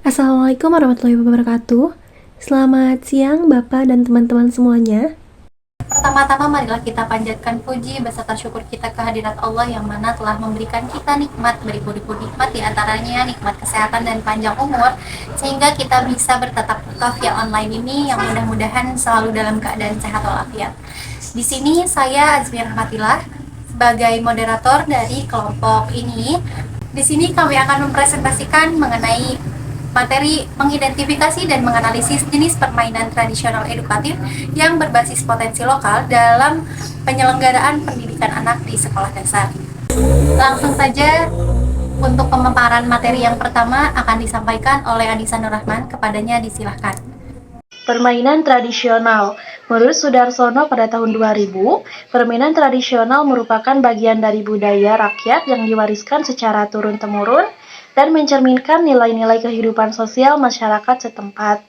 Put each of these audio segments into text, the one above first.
Assalamualaikum warahmatullahi wabarakatuh. Selamat siang Bapak dan teman-teman semuanya. Pertama-tama marilah kita panjatkan puji beserta syukur kita kehadirat Allah yang mana telah memberikan kita nikmat beribu-ribu nikmat, diantaranya nikmat kesehatan dan panjang umur, sehingga kita bisa bertatap muka via online ini yang mudah-mudahan selalu dalam keadaan sehat walafiat. Di sini saya Azmi Rahmatillah sebagai moderator dari kelompok ini. Di sini kami akan mempresentasikan mengenai materi mengidentifikasi dan menganalisis jenis permainan tradisional edukatif yang berbasis potensi lokal dalam penyelenggaraan pendidikan anak di sekolah dasar. Langsung saja untuk pemaparan materi yang pertama akan disampaikan oleh Adisa Nurrahman, kepadanya disilahkan. Permainan tradisional. Menurut Sudarsono pada tahun 2000, permainan tradisional merupakan bagian dari budaya rakyat yang diwariskan secara turun-temurun dan mencerminkan nilai-nilai kehidupan sosial masyarakat setempat.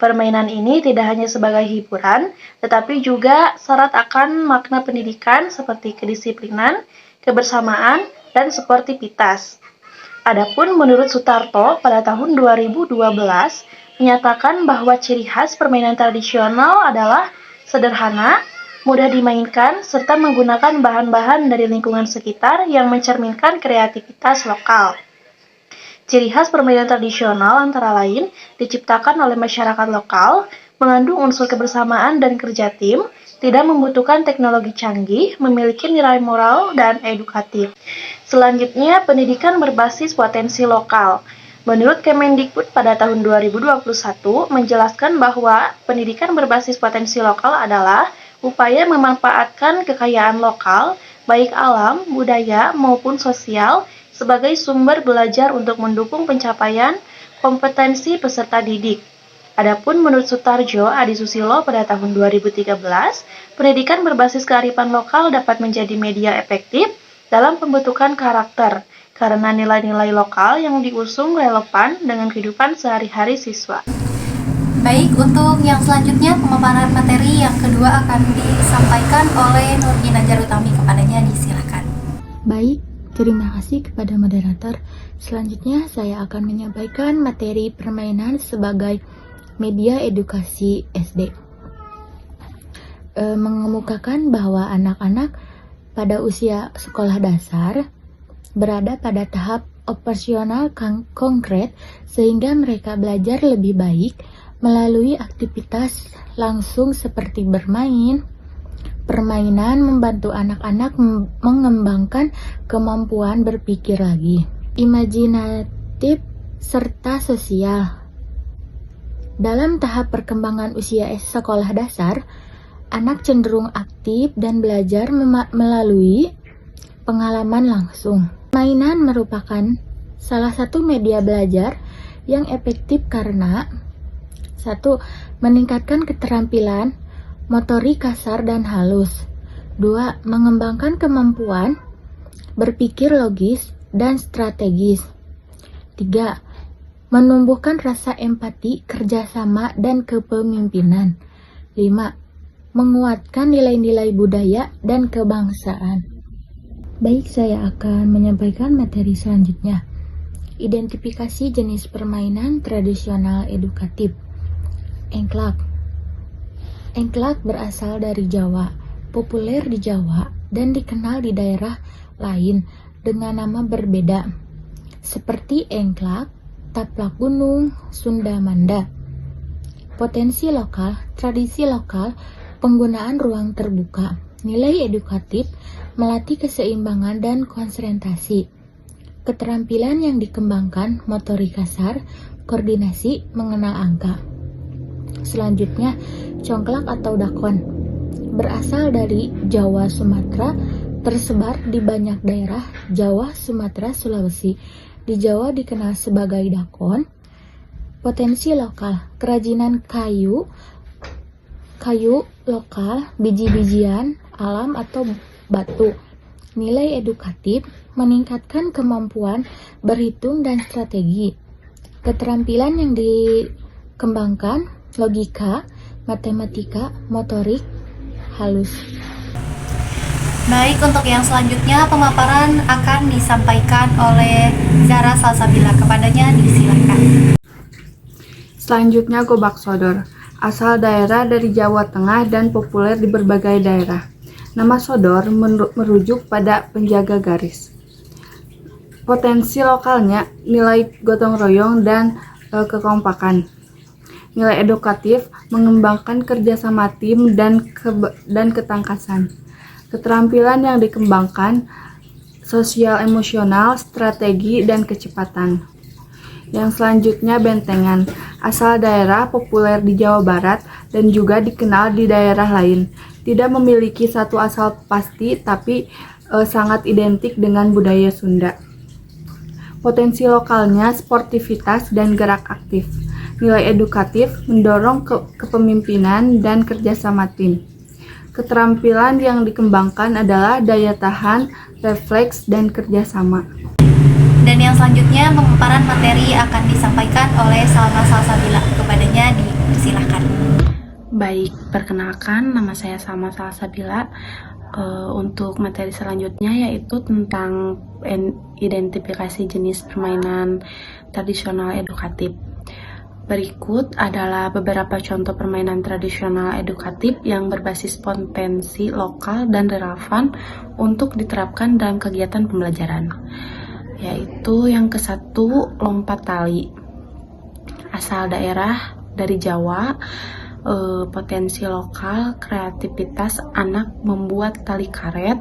Permainan ini tidak hanya sebagai hiburan, tetapi juga syarat akan makna pendidikan seperti kedisiplinan, kebersamaan, dan sportivitas. Adapun menurut Sutarto pada tahun 2012 menyatakan bahwa ciri khas permainan tradisional adalah sederhana, mudah dimainkan, serta menggunakan bahan-bahan dari lingkungan sekitar yang mencerminkan kreativitas lokal. Ciri khas permainan tradisional antara lain diciptakan oleh masyarakat lokal, mengandung unsur kebersamaan dan kerja tim, tidak membutuhkan teknologi canggih, memiliki nilai moral dan edukatif. Selanjutnya, pendidikan berbasis potensi lokal. Menurut Kemendikbud pada tahun 2021 menjelaskan bahwa pendidikan berbasis potensi lokal adalah upaya memanfaatkan kekayaan lokal, baik alam, budaya, maupun sosial, sebagai sumber belajar untuk mendukung pencapaian kompetensi peserta didik. Adapun menurut Sutarjo Adi Susilo pada tahun 2013, pendidikan berbasis kearifan lokal dapat menjadi media efektif dalam pembentukan karakter, karena nilai-nilai lokal yang diusung relevan dengan kehidupan sehari-hari siswa. Baik, untuk yang selanjutnya pemaparan materi yang kedua akan disampaikan oleh Nurgina Jarutami, kepadanya disilahkan. Baik, terima kasih kepada moderator. Selanjutnya saya akan menyampaikan materi permainan sebagai media edukasi SD. Mengemukakan bahwa anak-anak pada usia sekolah dasar berada pada tahap operasional konkret sehingga mereka belajar lebih baik melalui aktivitas langsung seperti bermain. Permainan membantu anak-anak mengembangkan kemampuan berpikir lagi, imajinatif, serta sosial. Dalam tahap perkembangan usia sekolah dasar, anak cenderung aktif dan belajar melalui pengalaman langsung. Mainan merupakan salah satu media belajar yang efektif karena 1. Meningkatkan keterampilan motorik kasar dan halus. 2. Mengembangkan kemampuan berpikir logis dan strategis. 3. Menumbuhkan rasa empati, kerjasama, dan kepemimpinan. 5. Menguatkan nilai-nilai budaya dan kebangsaan. Baik, saya akan menyampaikan materi selanjutnya. Identifikasi jenis permainan tradisional edukatif. Engklak. Engklak berasal dari Jawa, populer di Jawa, dan dikenal di daerah lain dengan nama berbeda, seperti engklak, taplak gunung, Sunda Manda. Potensi lokal, tradisi lokal, penggunaan ruang terbuka, nilai edukatif, melatih keseimbangan dan konsentrasi. Keterampilan yang dikembangkan, motorik kasar, koordinasi, mengenal angka. Selanjutnya, congklak atau dakon berasal dari Jawa Sumatera, tersebar di banyak daerah Jawa, Sumatera, Sulawesi. Di Jawa dikenal sebagai dakon. Potensi lokal, kerajinan kayu lokal, biji-bijian alam atau batu. Nilai edukatif, meningkatkan kemampuan berhitung dan strategi. Keterampilan yang dikembangkan, logika, matematika, motorik, halus. Baik, untuk yang selanjutnya pemaparan akan disampaikan oleh Zara Salsabila, kepadanya disilakan. Selanjutnya gobak sodor, asal daerah dari Jawa Tengah dan populer di berbagai daerah. Nama sodor merujuk pada penjaga garis. Potensi lokalnya nilai gotong royong dan kekompakan. Nilai edukatif mengembangkan kerjasama tim dan ketangkasan. Keterampilan yang dikembangkan sosial emosional, strategi, dan kecepatan. Yang selanjutnya bentengan, asal daerah populer di Jawa Barat dan juga dikenal di daerah lain. Tidak memiliki satu asal pasti, tapi sangat identik dengan budaya Sunda. Potensi lokalnya sportivitas dan gerak aktif. Nilai edukatif mendorong kepemimpinan dan kerjasama tim. Keterampilan yang dikembangkan adalah daya tahan, refleks, dan kerjasama. Dan yang selanjutnya pemaparan materi akan disampaikan oleh Salma Salsabila. Kepadanya dipersilahkan. Baik, perkenalkan nama saya Salma Salsabila. Untuk materi selanjutnya yaitu tentang identifikasi jenis permainan tradisional edukatif. Berikut adalah beberapa contoh permainan tradisional edukatif yang berbasis potensi lokal dan relevan untuk diterapkan dalam kegiatan pembelajaran. Yaitu yang ke-1, lompat tali. Asal daerah dari Jawa, potensi lokal, kreativitas anak membuat tali karet.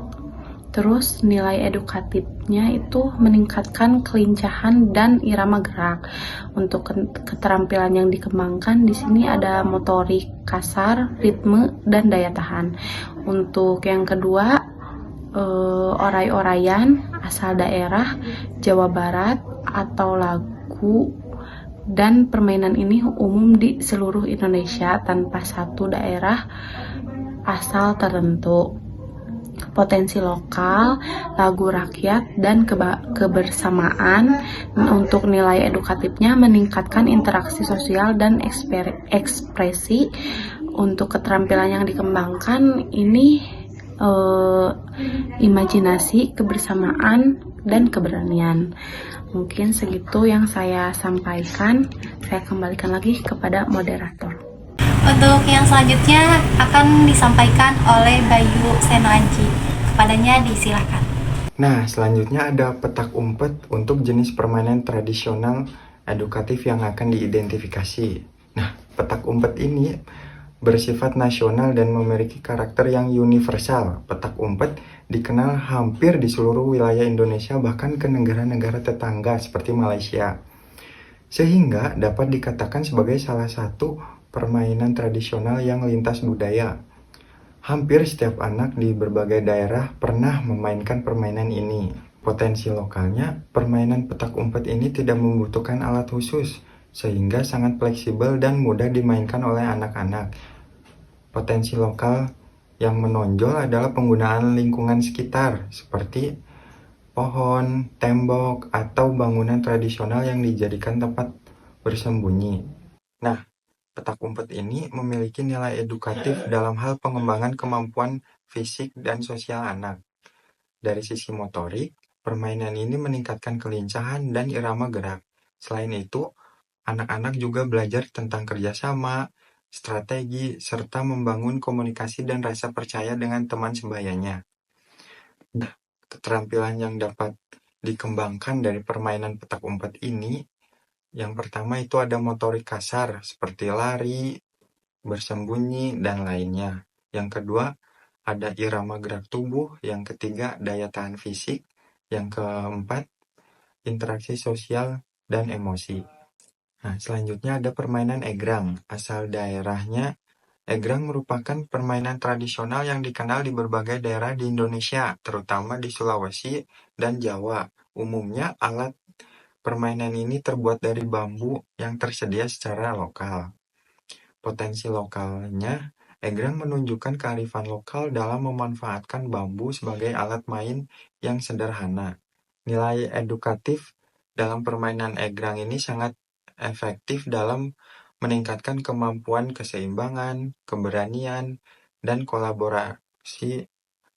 Terus nilai edukatifnya itu meningkatkan kelincahan dan irama gerak. Untuk keterampilan yang dikembangkan di sini ada motorik kasar, ritme, dan daya tahan. Untuk yang kedua, oray-orayan asal daerah Jawa Barat atau lagu, dan permainan ini umum di seluruh Indonesia tanpa satu daerah asal tertentu. Potensi lokal, lagu rakyat, dan kebersamaan. Untuk nilai edukatifnya meningkatkan interaksi sosial dan ekspresi. Untuk keterampilan yang dikembangkan ini imajinasi, kebersamaan, dan keberanian. Mungkin segitu yang saya sampaikan. Saya kembalikan lagi kepada moderator. Untuk yang selanjutnya akan disampaikan oleh Bayu Senoanji. Kepadanya disilahkan. Nah, selanjutnya ada petak umpet untuk jenis permainan tradisional edukatif yang akan diidentifikasi. Nah, petak umpet ini bersifat nasional dan memiliki karakter yang universal. Petak umpet dikenal hampir di seluruh wilayah Indonesia, bahkan ke negara-negara tetangga seperti Malaysia. Sehingga dapat dikatakan sebagai salah satu permainan tradisional yang lintas budaya. Hampir setiap anak di berbagai daerah pernah memainkan permainan ini. Potensi lokalnya, permainan petak umpet ini tidak membutuhkan alat khusus, sehingga sangat fleksibel dan mudah dimainkan oleh anak-anak. Potensi lokal yang menonjol adalah penggunaan lingkungan sekitar, seperti pohon, tembok, atau bangunan tradisional yang dijadikan tempat bersembunyi. Nah, petak umpet ini memiliki nilai edukatif dalam hal pengembangan kemampuan fisik dan sosial anak. Dari sisi motorik, permainan ini meningkatkan kelincahan dan irama gerak. Selain itu, anak-anak juga belajar tentang kerjasama, strategi, serta membangun komunikasi dan rasa percaya dengan teman sebayanya. Nah, keterampilan yang dapat dikembangkan dari permainan petak umpet ini, yang pertama itu ada motorik kasar seperti lari, bersembunyi, dan lainnya. Yang kedua ada irama gerak tubuh. Yang ketiga daya tahan fisik. Yang keempat interaksi sosial dan emosi. Nah, selanjutnya ada permainan egrang. Asal daerahnya, egrang merupakan permainan tradisional yang dikenal di berbagai daerah di Indonesia, terutama di Sulawesi dan Jawa. Umumnya alat permainan ini terbuat dari bambu yang tersedia secara lokal. Potensi lokalnya, egrang menunjukkan kearifan lokal dalam memanfaatkan bambu sebagai alat main yang sederhana. Nilai edukatif dalam permainan egrang ini sangat efektif dalam meningkatkan kemampuan keseimbangan, keberanian, dan kolaborasi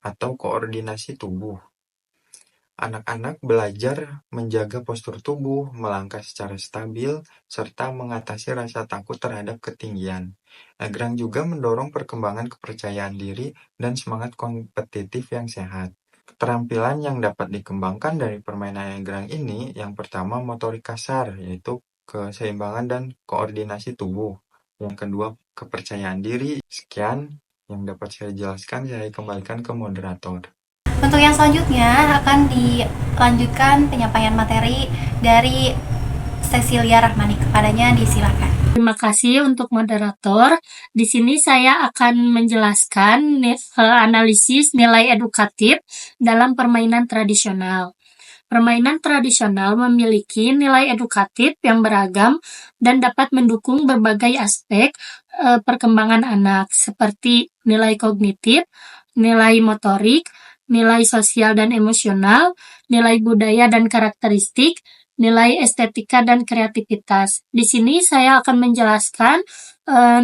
atau koordinasi tubuh. Anak-anak belajar menjaga postur tubuh, melangkah secara stabil, serta mengatasi rasa takut terhadap ketinggian. Egrang juga mendorong perkembangan kepercayaan diri dan semangat kompetitif yang sehat. Keterampilan yang dapat dikembangkan dari permainan egrang ini, yang pertama motorik kasar, yaitu keseimbangan dan koordinasi tubuh. Yang kedua, kepercayaan diri. Sekian yang dapat saya jelaskan, saya kembalikan ke moderator. Untuk yang selanjutnya akan dilanjutkan penyampaian materi dari Cecilia Rahmani. Kepadanya disilakan. Terima kasih untuk moderator. Di sini saya akan menjelaskan analisis nilai edukatif dalam permainan tradisional. Permainan tradisional memiliki nilai edukatif yang beragam dan dapat mendukung berbagai aspek perkembangan anak, seperti nilai kognitif, nilai motorik, nilai sosial dan emosional, nilai budaya dan karakteristik, nilai estetika dan kreativitas. Di sini saya akan menjelaskan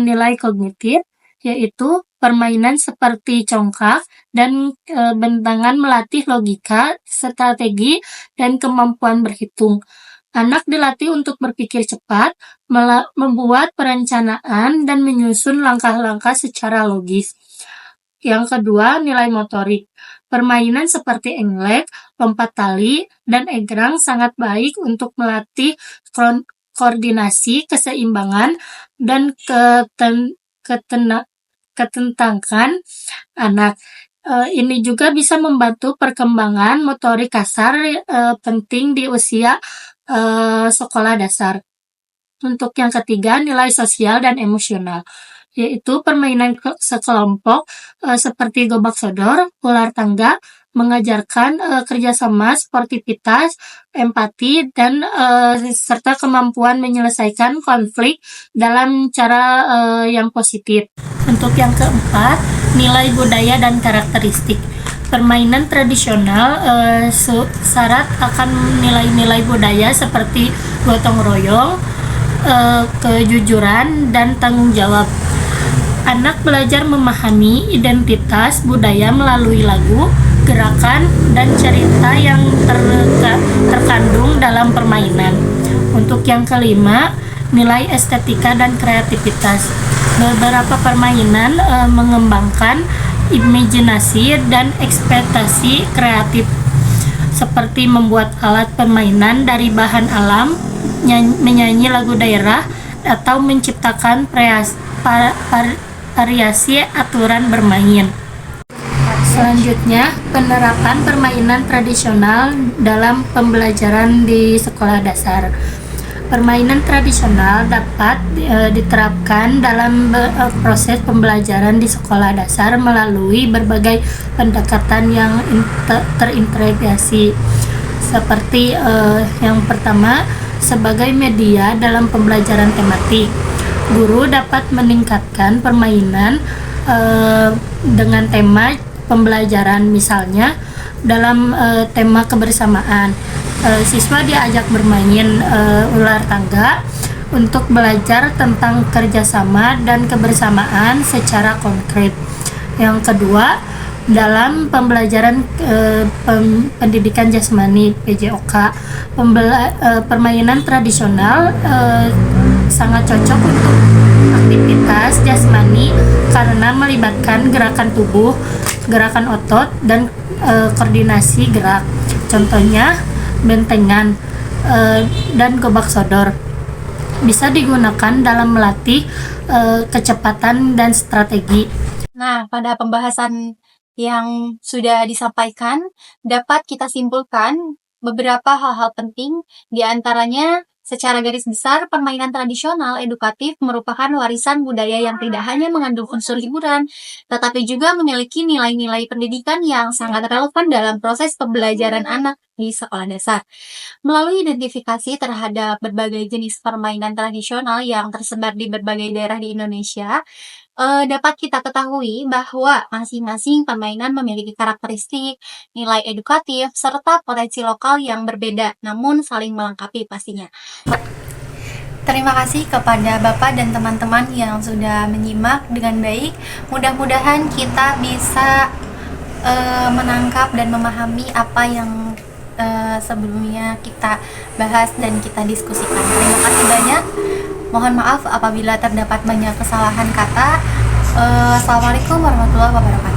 nilai kognitif, yaitu permainan seperti congkak dan bentangan melatih logika, strategi, dan kemampuan berhitung. Anak dilatih untuk berpikir cepat, membuat perencanaan, dan menyusun langkah-langkah secara logis. Yang kedua, nilai motorik. Permainan seperti englek, lompat tali, dan egrang sangat baik untuk melatih koordinasi, keseimbangan, dan ketenangan anak. Ini juga bisa membantu perkembangan motorik kasar penting di usia sekolah dasar. Untuk yang ketiga, nilai sosial dan emosional, yaitu permainan sekelompok seperti gobak sodor, ular tangga, mengajarkan kerjasama, sportivitas, empati, dan serta kemampuan menyelesaikan konflik dalam cara yang positif. Untuk yang keempat, nilai budaya dan karakteristik. Permainan tradisional syarat akan nilai-nilai budaya seperti gotong royong, kejujuran, dan tanggung jawab. Anak belajar memahami identitas budaya melalui lagu, gerakan, dan cerita yang terkandung dalam permainan. Untuk yang kelima, nilai estetika dan kreativitas. Beberapa permainan mengembangkan imajinasi dan ekspektasi kreatif, seperti membuat alat permainan dari bahan alam, menyanyi lagu daerah, atau menciptakan variasi aturan bermain. Selanjutnya, penerapan permainan tradisional dalam pembelajaran di sekolah dasar. Permainan tradisional dapat diterapkan dalam proses pembelajaran di sekolah dasar melalui berbagai pendekatan yang terintegrasi. Seperti yang pertama, sebagai media dalam pembelajaran tematik. Guru dapat meningkatkan permainan dengan tema pembelajaran, misalnya dalam tema kebersamaan. Siswa diajak bermain ular tangga untuk belajar tentang kerjasama dan kebersamaan secara konkret. Yang kedua, dalam pembelajaran pendidikan jasmani (PJOK), permainan tradisional sangat cocok untuk aktivitas jasmani karena melibatkan gerakan tubuh, gerakan otot, dan koordinasi gerak. Contohnya bentengan dan gobak sodor bisa digunakan dalam melatih kecepatan dan strategi. Nah, pada pembahasan yang sudah disampaikan, dapat kita simpulkan beberapa hal-hal penting, di antaranya secara garis besar, permainan tradisional edukatif merupakan warisan budaya yang tidak hanya mengandung unsur hiburan, tetapi juga memiliki nilai-nilai pendidikan yang sangat relevan dalam proses pembelajaran anak di sekolah dasar. Melalui identifikasi terhadap berbagai jenis permainan tradisional yang tersebar di berbagai daerah di Indonesia, dapat kita ketahui bahwa masing-masing permainan memiliki karakteristik, nilai edukatif, serta potensi lokal yang berbeda, namun saling melengkapi pastinya. Terima kasih kepada Bapak dan teman-teman yang sudah menyimak dengan baik. Mudah-mudahan kita bisa menangkap dan memahami apa yang sebelumnya kita bahas dan kita diskusikan. Terima kasih banyak. Mohon maaf apabila terdapat banyak kesalahan kata. Assalamualaikum warahmatullahi wabarakatuh.